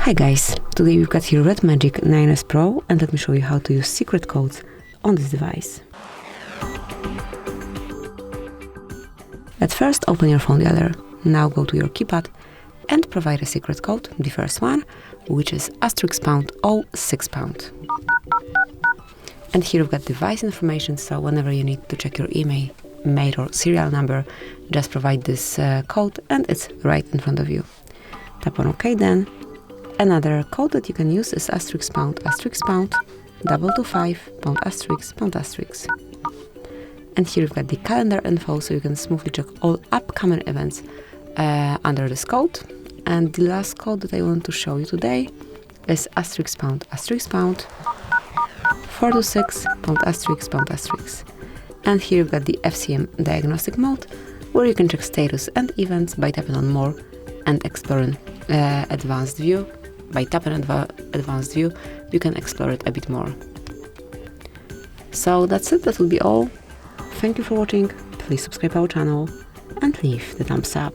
Hi guys, today we've got here Redmagic 9S Pro and let me show you how to use secret codes on this device. At first open your phone dialer, now go to your keypad and provide a secret code, the first one, which is *#06#. And here we've got device information, so whenever you need to check your email or serial number, just provide this code and it's right in front of you. Tap on OK then. Another code that you can use is *#225**#. And here you've got the calendar info, so you can smoothly check all upcoming events under this code. And the last code that I want to show you today is *426**#. And here you've got the FCM Diagnostic Mode, where you can check status and events by tapping on More and exploring Advanced View. By tapping Advanced View, you can explore it a bit more. So that's it, that will be all. Thank you for watching, please subscribe our channel and leave the thumbs up.